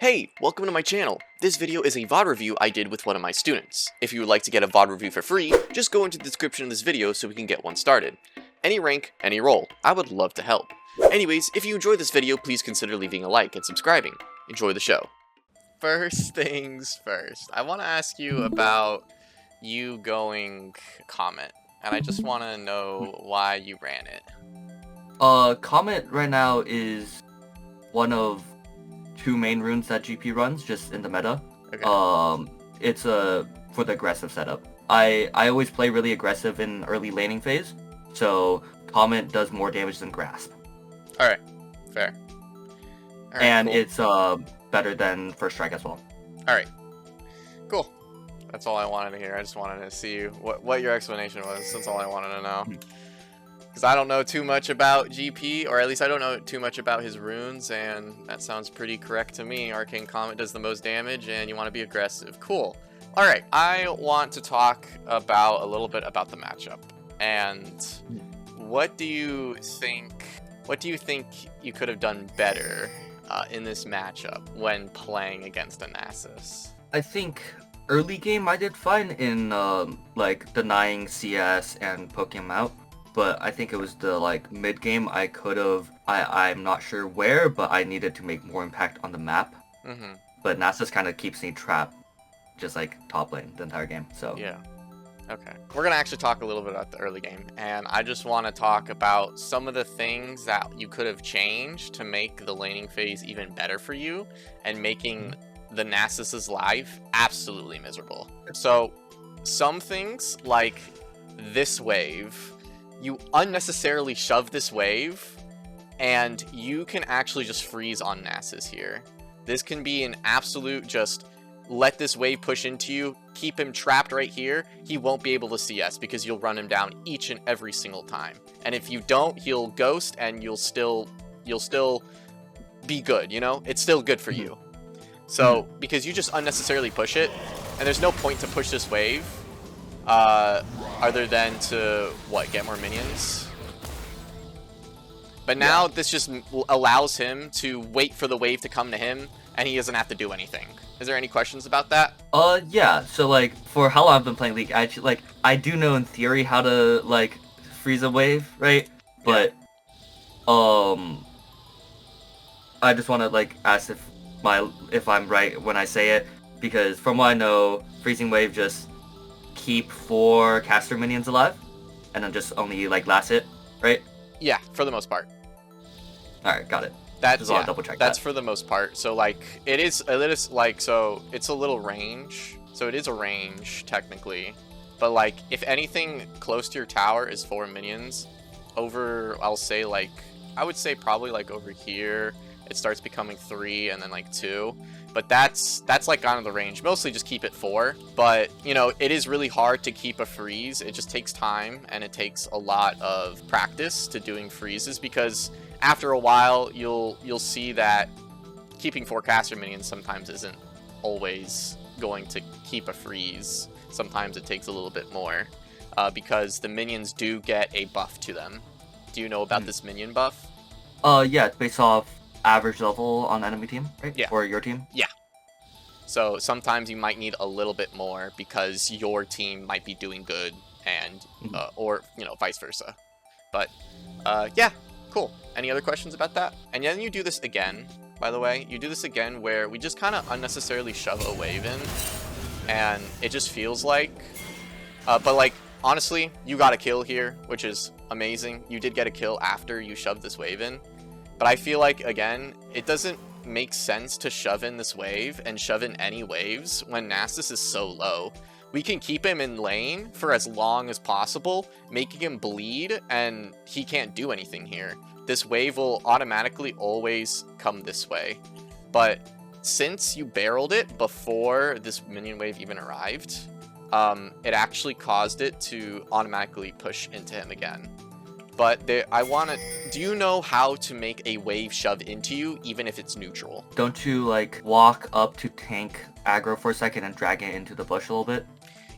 Hey, welcome to my channel. This video is a VOD review I did with one of my students. If you would like to get a VOD review for free, just go into the description of this video so we can get one started. Any rank, any role, I would love to help. Anyways, if you enjoyed this video, please consider leaving a like and subscribing. Enjoy the show. First things first, I want to ask you about you going Comet, and I just want to know why you ran it. Comet right now is one of two main runes that GP runs just in the meta. Okay. It's for the aggressive setup. I always play really aggressive in early laning phase, so Comet does more damage than Grasp. Alright, fair. All right, and cool. It's better than First Strike as well. Alright, cool. That's all I wanted to hear. I just wanted to see what your explanation was. That's all I wanted to know. Because I don't know too much about GP, or at least I don't know too much about his runes, and that sounds pretty correct to me. Arcane Comet does the most damage, and you want to be aggressive. Cool. Alright, I want to talk about a little bit about the matchup. And what do you think you could have done better in this matchup when playing against a Nasus? I think early game I did fine in like denying CS and poking him out. But I think it was the mid game I could have. I'm not sure where, but I needed to make more impact on the map. Mm-hmm. But Nasus kind of keeps me trapped, just like top lane the entire game. So yeah. Okay. We're gonna actually talk a little bit about the early game, and I just want to talk about some of the things that you could have changed to make the laning phase even better for you, and making the Nasus's life absolutely miserable. So, some things like this wave. You unnecessarily shove this wave, and you can actually just freeze on Nasus here. This can be an absolute just let this wave push into you, keep him trapped right here. He won't be able to CS because you'll run him down each and every single time. And if you don't, he'll ghost and you'll still be good, you know? It's still good for you. So, because you just unnecessarily push it, and there's no point to push this wave. Other than to, get more minions? But now this just allows him to wait for the wave to come to him, and he doesn't have to do anything. Is there any questions about that? Yeah, so for how long I've been playing League, I do know in theory how to freeze a wave, right? But I just want to ask if I'm right when I say it, because from what I know, freezing wave just keep 4 caster minions alive, and then just only last it, right? Yeah, for the most part. All right, got it. That's double check that's that. for the most part. So it is so it's a little range. So it is a range technically, but if anything close to your tower is 4 minions, over I would say probably over here it starts becoming 3 and then 2. But that's kind of the range. Mostly just keep it 4. But, you know, it is really hard to keep a freeze. It just takes time, and it takes a lot of practice to doing freezes, because after a while you'll see that keeping 4 caster minions sometimes isn't always going to keep a freeze. Sometimes it takes a little bit more, because the minions do get a buff to them. Do you know about this minion buff? Yeah, it's based off average level on enemy team, right? Yeah. Or your team? Yeah. So sometimes you might need a little bit more because your team might be doing good, and or vice versa. But yeah, cool. Any other questions about that? And then you do this again, by the way. You do this again where we just kind of unnecessarily shove a wave in, and it just feels but honestly, you got a kill here, which is amazing. You did get a kill after you shoved this wave in. But I feel again, it doesn't make sense to shove in this wave and shove in any waves when Nasus is so low. We can keep him in lane for as long as possible, making him bleed, and he can't do anything here. This wave will automatically always come this way. But since you barreled it before this minion wave even arrived, it actually caused it to automatically push into him again. But do you know how to make a wave shove into you, even if it's neutral? Don't you walk up to tank aggro for a second and drag it into the bush a little bit?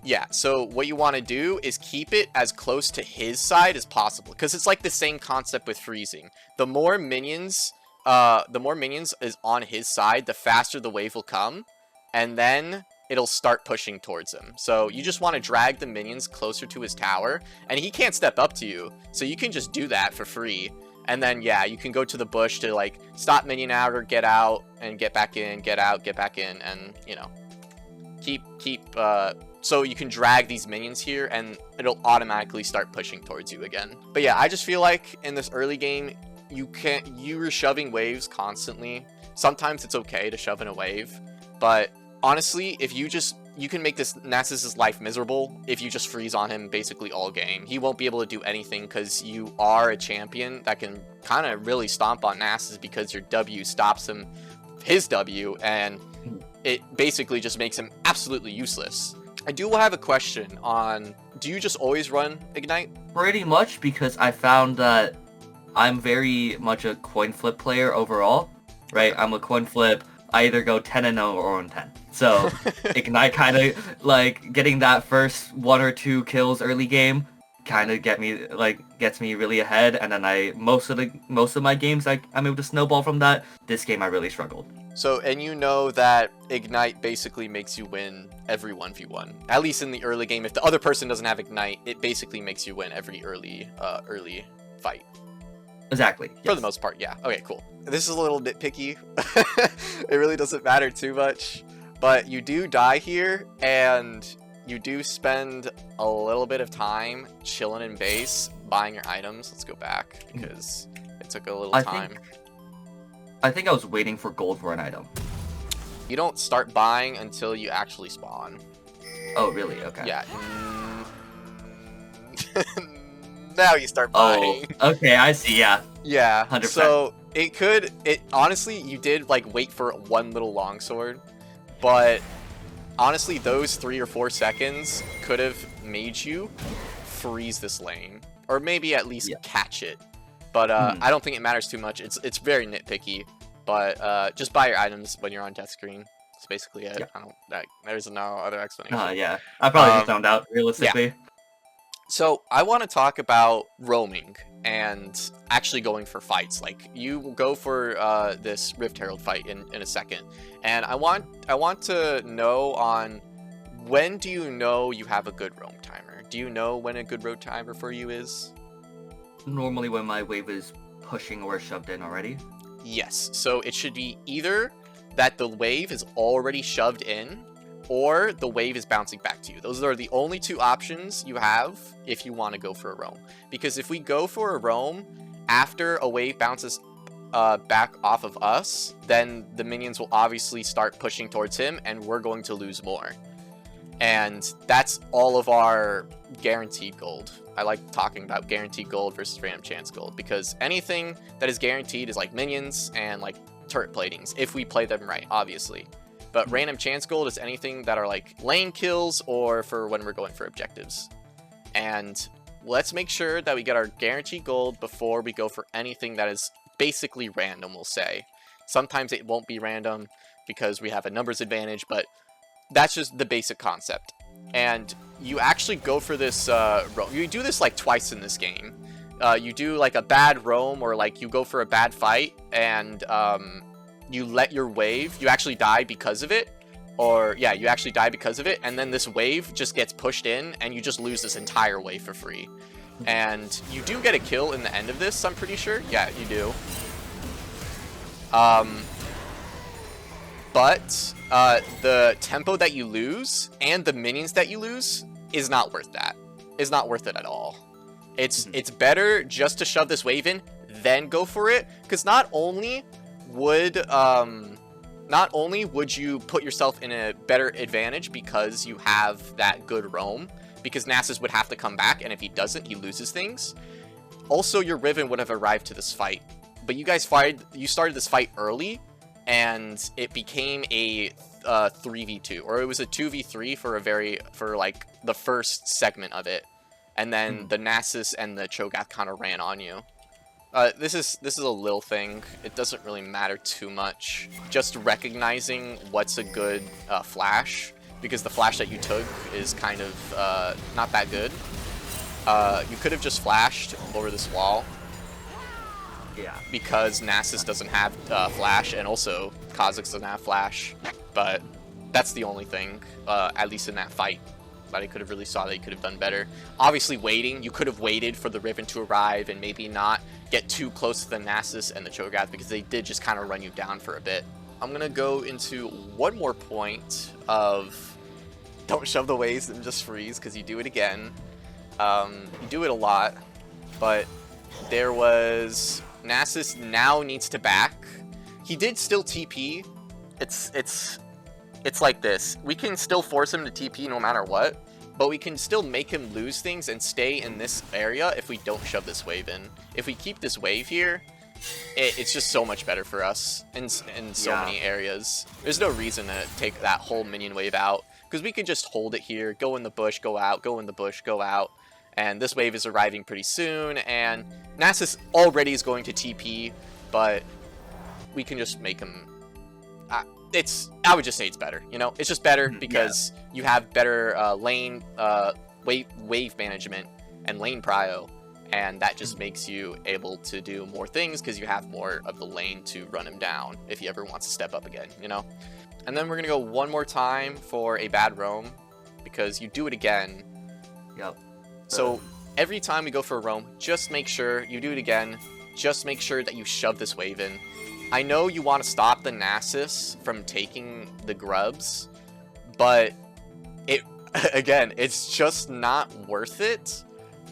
Yeah, so what you want to do is keep it as close to his side as possible, because it's the same concept with freezing. The more minions minions is on his side, the faster the wave will come, and then it'll start pushing towards him. So you just want to drag the minions closer to his tower, and he can't step up to you, so you can just do that for free. And then, yeah, you can go to the bush to, like, stop minion out or get out and get back in, get out, get back in, and, you know, so you can drag these minions here, and it'll automatically start pushing towards you again. But yeah, I just feel like in this early game, you're shoving waves constantly. Sometimes it's okay to shove in a wave, but honestly, if you can make this Nasus's life miserable if you just freeze on him basically all game. He won't be able to do anything because you are a champion that can kind of really stomp on Nasus because your W stops his W, and it basically just makes him absolutely useless. I do have a question on, do you just always run Ignite? Pretty much, because I found that I'm very much a coin flip player overall, right? I'm a coin flip. I either go 10-0 or 1-10. So Ignite kind of like getting that first 1 or 2 kills early game kind of gets me really ahead, and then most of my games I'm able to snowball from that. This game I really struggled. So, and you know that Ignite basically makes you win every 1v1. At least in the early game. If the other person doesn't have Ignite, it basically makes you win every early fight. Exactly. Yes. For the most part, yeah. Okay, cool. This is a little nitpicky. It really doesn't matter too much. But you do die here, and you do spend a little bit of time chilling in base, buying your items. Let's go back, because it took a little time. I think I was waiting for gold for an item. You don't start buying until you actually spawn. Oh, really? Okay. Yeah. Now you start buying. Oh, okay, I see, yeah. Yeah, 100%. So honestly, you did like wait for one little longsword, but honestly, those 3 or 4 seconds could have made you freeze this lane, or maybe at least catch it. But I don't think it matters too much. It's very nitpicky, but just buy your items when you're on death screen. That's basically it. Yeah. There's no other explanation. Yeah, I probably just found out realistically. Yeah. So I want to talk about roaming and actually going for fights. Like, you will go for this Rift Herald fight in a second, and I want to know on when do you know you have a good roam timer? Do you know when a good roam timer for you is? Normally when my wave is pushing or shoved in already. Yes. So it should be either that the wave is already shoved in, or the wave is bouncing back to you. Those are the only 2 options you have if you want to go for a roam. Because if we go for a roam after a wave bounces back off of us, then the minions will obviously start pushing towards him, and we're going to lose more. And that's all of our guaranteed gold. I like talking about guaranteed gold versus random chance gold, because anything that is guaranteed is like minions and like turret platings, if we play them right, obviously. But random chance gold is anything that are like lane kills or for when we're going for objectives. And let's make sure that we get our guaranteed gold before we go for anything that is basically random, we'll say. Sometimes it won't be random because we have a numbers advantage, but that's just the basic concept. And you actually go for this roam. You do this like twice in this game. You do like a bad roam, or like you go for a bad fight, and you let your wave, you actually die because of it, or yeah, you actually die because of it, and then this wave just gets pushed in, and you just lose this entire wave for free. And you do get a kill in the end of this, I'm pretty sure. Yeah, you do. But the tempo that you lose and the minions that you lose is not worth that. Is not worth it at all. It's better just to shove this wave in, then go for it, because not only would you put yourself in a better advantage because you have that good roam, because Nasus would have to come back, and if he doesn't, he loses things. Also, your Riven would have arrived to this fight, but you started this fight early, and it became a 3v2, or it was a 2v3 for like the first segment of it, and then the Nasus and the Cho'Gath kind of ran on you. This is a little thing. It doesn't really matter too much. Just recognizing what's a good flash, because the flash that you took is kind of not that good. You could have just flashed over this wall. Yeah. because Nasus doesn't have flash, and also Kha'Zix doesn't have flash. But that's the only thing, at least in that fight, that I could have really saw that he could have done better. Obviously waiting, you could have waited for the Riven to arrive and maybe not get too close to the Nasus and the Cho'Gath, because they did just kind of run you down for a bit. I'm gonna go into one more point of don't shove the waves and just freeze, because you do it again. You do it a lot, but there was Nasus now needs to back. He did still TP. It's like this. We can still force him to TP no matter what, but we can still make him lose things and stay in this area if we don't shove this wave in. If we keep this wave here, it's just so much better for us in so many areas. There's no reason to take that whole minion wave out, because we could just hold it here, go in the bush, go out, go in the bush, go out, and this wave is arriving pretty soon, and Nasus already is going to TP, but we can just make him... I would just say it's better, you know? It's just better because you have better lane wave management and lane prio, and that just makes you able to do more things because you have more of the lane to run him down if he ever wants to step up again, you know? And then we're gonna go one more time for a bad roam, because you do it again. Yep. So every time we go for a roam, just make sure you do it again. Just make sure that you shove this wave in. I know you want to stop the Nasus from taking the grubs, but again, it's just not worth it,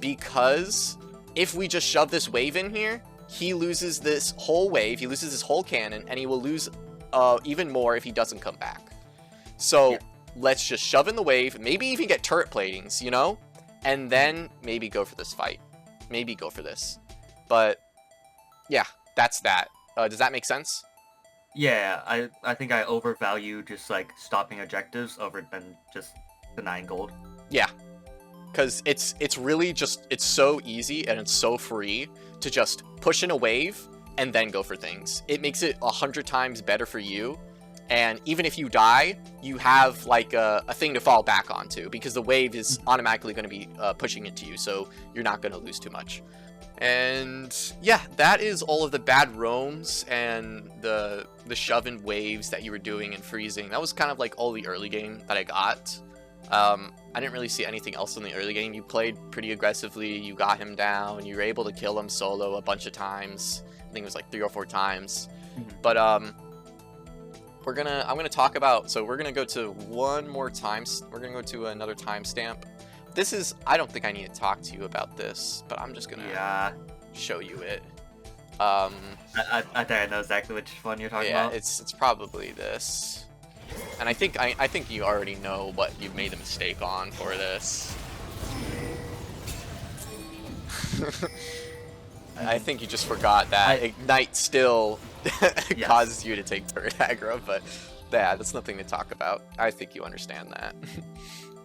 because if we just shove this wave in here, he loses this whole wave, he loses his whole cannon, and he will lose even more if he doesn't come back. So let's just shove in the wave, maybe even get turret platings, you know, and then maybe go for this fight. Maybe go for this. But yeah, that's that. Does that make sense? Yeah, I think I overvalue just like stopping objectives over than just denying gold. Yeah, because it's really just, it's so easy and it's so free to just push in a wave and then go for things. It makes it 100 times better for you, and even if you die, you have like a thing to fall back onto, because the wave is automatically going to be pushing into you, so you're not going to lose too much. And yeah, that is all of the bad roams and the shove-in waves that you were doing and freezing. That was kind of like all the early game that I got. I didn't really see anything else in the early game. You played pretty aggressively, you got him down, you were able to kill him solo a bunch of times. I think it was like 3 or 4 times. But I'm gonna talk about, so we're gonna go to one more time, we're gonna go to another timestamp. This is, I don't think I need to talk to you about this, but I'm just gonna show you it. I think I know exactly which one you're talking about. Yeah, it's probably this. And I think you already know what you've made a mistake on for this. I think you just forgot that Ignite still causes you to take turret aggro, but yeah, that's nothing to talk about. I think you understand that.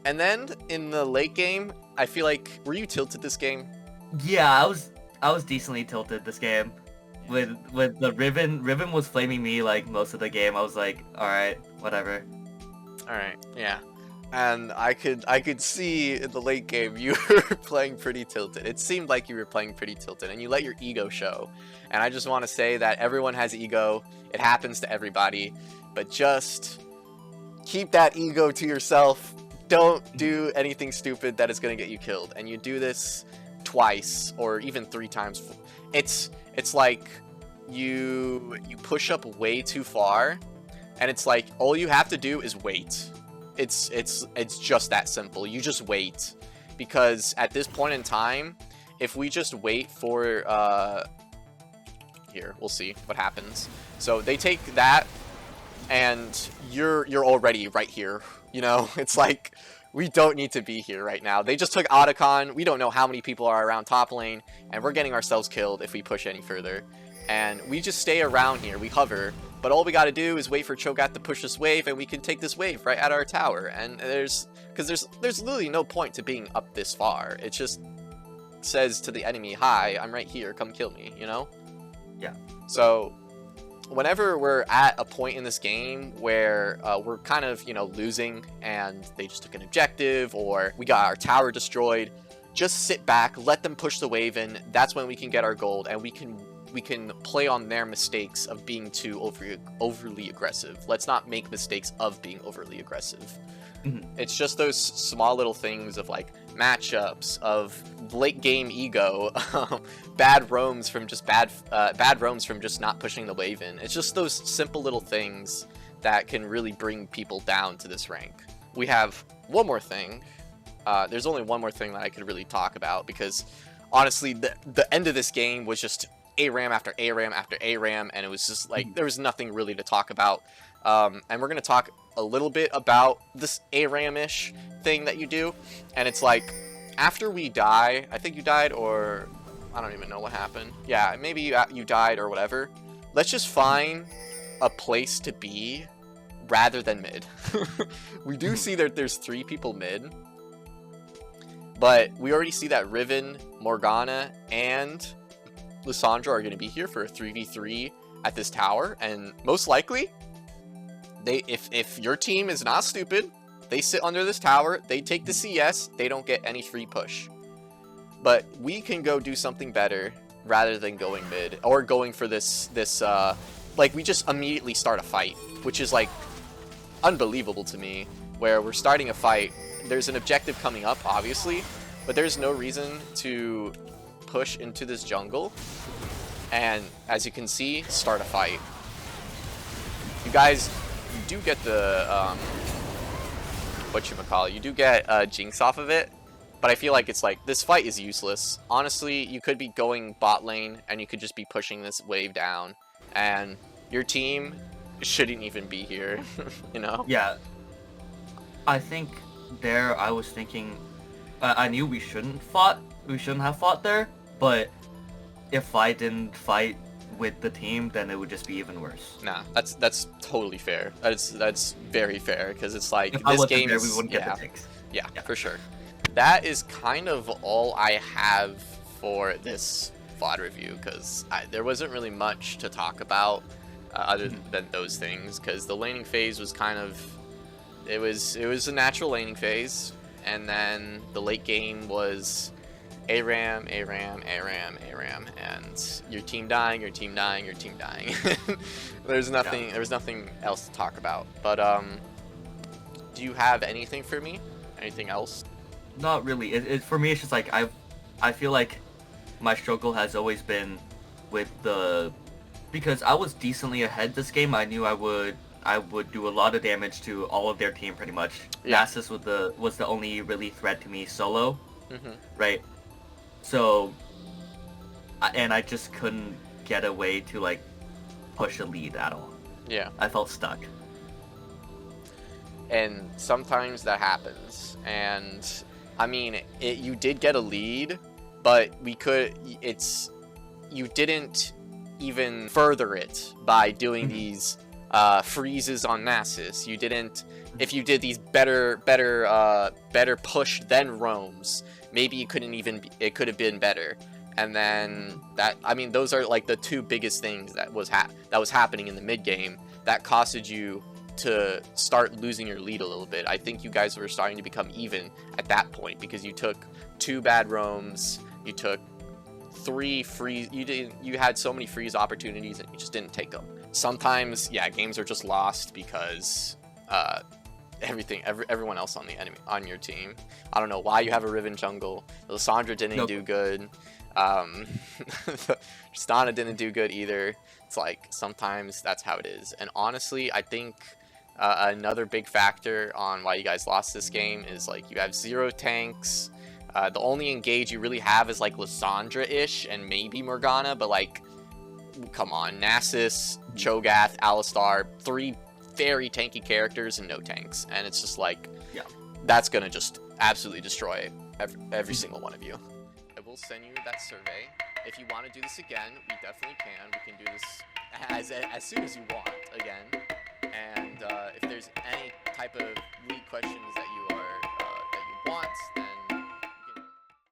And then in the late game, I feel like, were you tilted this game? Yeah, I was decently tilted this game. With the Riven was flaming me like most of the game. I was like, all right, whatever. All right, yeah. And I could see in the late game you were playing pretty tilted. It seemed like you were playing pretty tilted, and you let your ego show. And I just want to say that everyone has ego. It happens to everybody, but just keep that ego to yourself. Don't do anything stupid that is going to get you killed. And you do this twice or even 3 times. It's like you push up way too far, and it's like all you have to do is wait. It's just that simple. You just wait, because at this point in time, if we just wait for here, we'll see what happens. So they take that, and you're already right here. You know, it's like, we don't need to be here right now. They just took Otacon. We don't know how many people are around top lane, and we're getting ourselves killed if we push any further. And we just stay around here. We hover. But all we got to do is wait for Cho'Gath to push this wave, and we can take this wave right at our tower. And there's literally no point to being up this far. It just says to the enemy, hi, I'm right here. Come kill me, you know? Yeah. So whenever we're at a point in this game where we're kind of, you know, losing and they just took an objective, or we got our tower destroyed, just sit back, let them push the wave in. That's when we can get our gold, and we can we can play on their mistakes of being too overly aggressive. Let's not make mistakes of being overly aggressive. It's just those small little things of like matchups, of late game ego, bad roams from just bad roams from just not pushing the wave in. It's just those simple little things that can really bring people down to this rank. We have one more thing. There's only one more thing that I could really talk about, because honestly, the end of this game was just ARAM after ARAM after ARAM, and it was just like there was nothing really to talk about. And we're gonna talk a little bit about this ARAM-ish thing that you do, and it's like after we die, I think you died, or I don't even know what happened. Yeah, maybe you died or whatever. Let's just find a place to be rather than mid. We do see that there's 3 people mid, but we already see that Riven, Morgana, and Lissandra are going to be here for a 3v3 at this tower, and most likely, if your team is not stupid, they sit under this tower, they take the CS, they don't get any free push. But we can go do something better rather than going mid, or going for this like, we just immediately start a fight, which is like unbelievable to me, where we're starting a fight. There's an objective coming up, obviously, but there's no reason to push into this jungle, and as you can see, start a fight. You guys, you do get the whatchamacallit, you do get Jinx off of it, but I feel like it's like, this fight is useless. Honestly, you could be going bot lane and you could just be pushing this wave down, and your team shouldn't even be here. You know? Yeah, I think there I was thinking, I knew we shouldn't have fought there, but if I didn't fight with the team, then it would just be even worse. Nah, that's totally fair. That's very fair, because it's like, if this game there, is, we wouldn't get the picks. Yeah, for sure. That is kind of all I have for this VOD review, because there wasn't really much to talk about other than those things, because the laning phase was kind of, it was a natural laning phase, and then the late game was ARAM, ARAM, ARAM, ARAM, and your team dying, your team dying, your team dying. There was nothing else to talk about. But do you have anything for me? Anything else? Not really. For me, it's just like I feel like my struggle has always been with because I was decently ahead this game. I knew I would do a lot of damage to all of their team pretty much. Yeah. Nasus was the only really threat to me solo, right? So, and I just couldn't get a way to like push a lead at all. Yeah. I felt stuck. And sometimes that happens. And I mean, you did get a lead, but you didn't even further it by doing these freezes on Nasus. You didn't. If you did these better push than roams, maybe it could have been better. And then those are like the 2 biggest things that was happening in the mid game that costed you to start losing your lead a little bit. I think you guys were starting to become even at that point, because you took 2 bad roams, you took 3 freeze, you had so many freeze opportunities and you just didn't take them. Sometimes, yeah, games are just lost because everyone else on your team. I don't know why you have a Riven jungle. Lissandra didn't do good. Tristana didn't do good either. It's like, sometimes that's how it is. And honestly, I think another big factor on why you guys lost this game is like, you have 0 tanks. The only engage you really have is like Lissandra-ish and maybe Morgana, but like, come on, Nasus, Cho'Gath, Alistar, 3 very tanky characters and no tanks, and it's just like, yeah, that's gonna just absolutely destroy every single one of you. I will send you that survey. If you want to do this again, we definitely can. We can do this as soon as you want again. And if there's any type of lead questions that you want, then